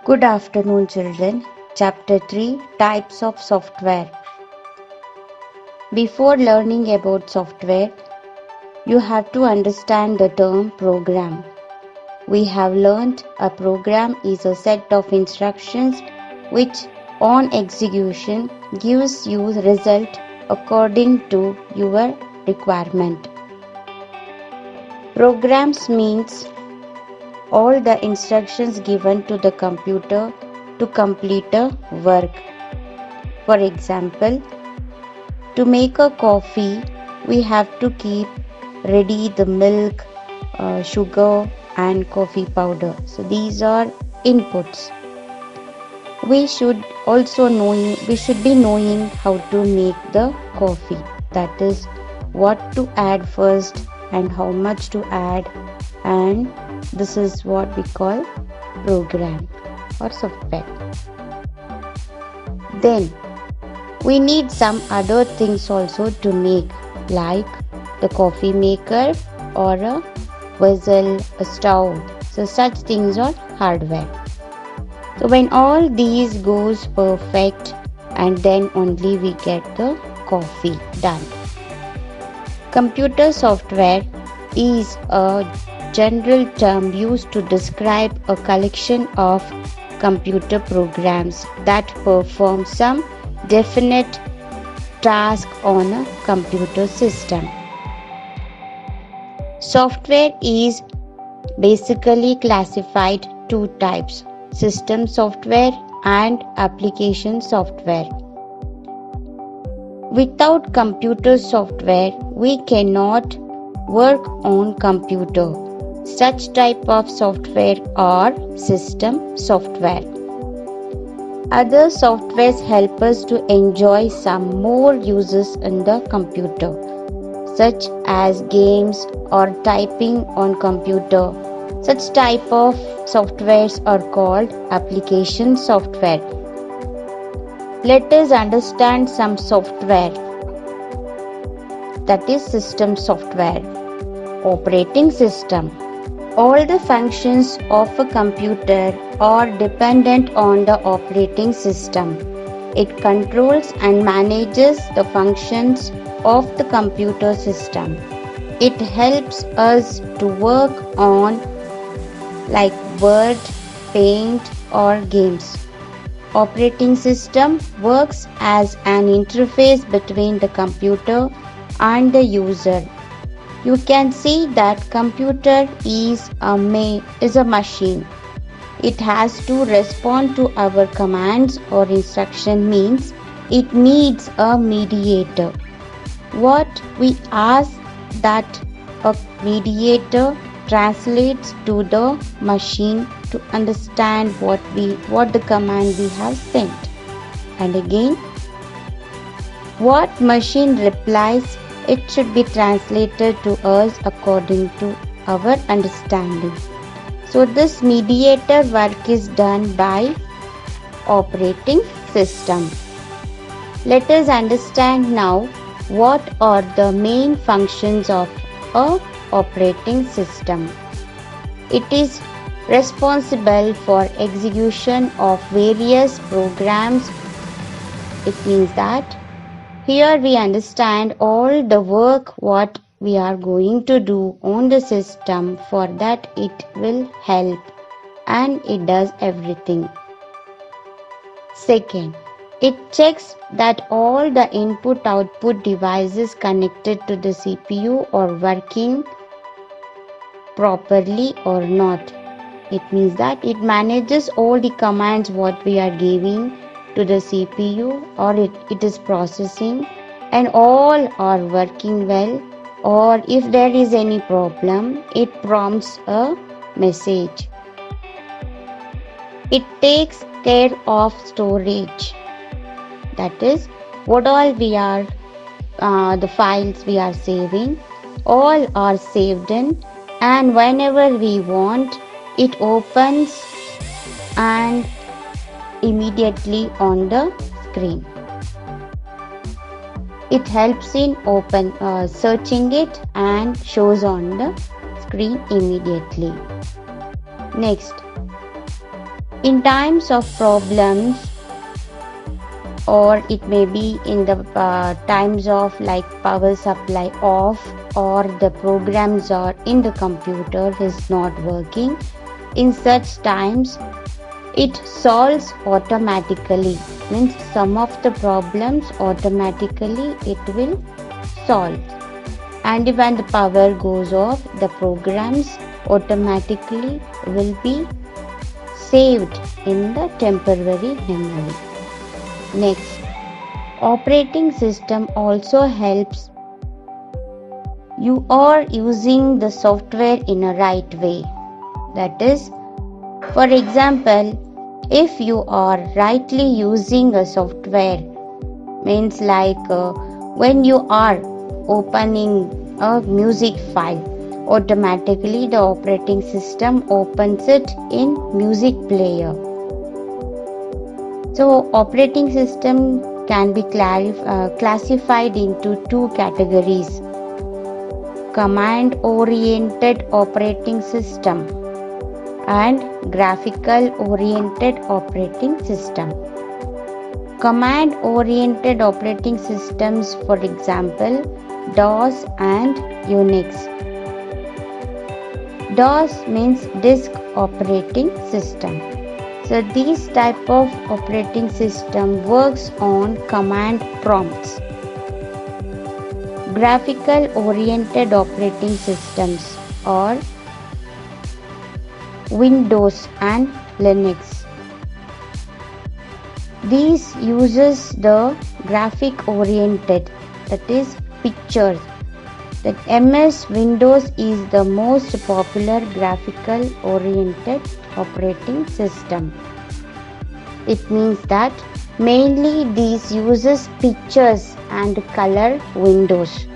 Good afternoon, children. Chapter 3 Types of Software. Before learning about software, you have to understand the term program. We have learnt a program is a set of instructions which, on execution, gives you result according to your requirement. Programs means all the instructions given to the computer to complete a work. For example, to make a coffee, we have to keep ready the milk, sugar, and coffee powder. So these are inputs. We should be knowing how to make the coffee. That is, what to add first and how much to add, and this is what we call program or software. Then we need some other things also to make, like the coffee maker or a vessel, a stove. So such things are hardware. So when all these goes perfect, and then only we get the coffee done. Computer software is a general term used to describe a collection of computer programs that perform some definite task on a computer system. Software is basically classified two types: system software and application software. Without computer software, we cannot work on computer. Such type of software are system software. Other softwares help us to enjoy some more uses in the computer, such as games or typing on computer. Such type of softwares are called application software. Let us understand some software. That is system software. Operating system. All the functions of a computer are dependent on the operating system. It controls and manages the functions of the computer system. It helps us to work on like Word, Paint or games. Operating system works as an interface between the computer and the user. You can see that computer is a machine. It has to respond to our commands or instruction, means it needs a mediator. What we ask that a mediator translates to the machine to understand what the command we have sent. And again, what machine replies, it should be translated to us according to our understanding. So this mediator work is done by operating system. Let us understand now what are the main functions of a operating system. It is responsible for execution of various programs. It means that here we understand all the work what we are going to do on the system. For that it will help and it does everything. Second, it checks that all the input-output devices connected to the CPU are working properly or not. It means that it manages all the commands what we are giving to the CPU or it is processing, and all are working well, or if there is any problem, it prompts a message. It takes care of storage. That is, what all we are, the files we are saving, all are saved in, and whenever we want, it opens and immediately on the screen. It helps in searching it and shows on the screen immediately. Next, In times of problems, or it may be in the times of like power supply off, or the programs are in the computer is not working, in such times it solves automatically, means some of the problems automatically it will solve. And when the power goes off, the programs automatically will be saved in the temporary memory. Next, operating system also helps you are using the software in a right way. That is, for example, if you are rightly using a software, means like when you are opening a music file, automatically the operating system opens it in music player. So operating system can be classified into two categories: command oriented operating system and graphical oriented operating system. Command oriented operating systems, for example, DOS and Unix. DOS means disk operating system. So these type of operating system works on command prompts. Graphical oriented operating systems or Windows and Linux. These uses the graphic oriented, that is pictures. That MS Windows is the most popular graphical oriented operating system. It means that mainly these uses pictures and color windows.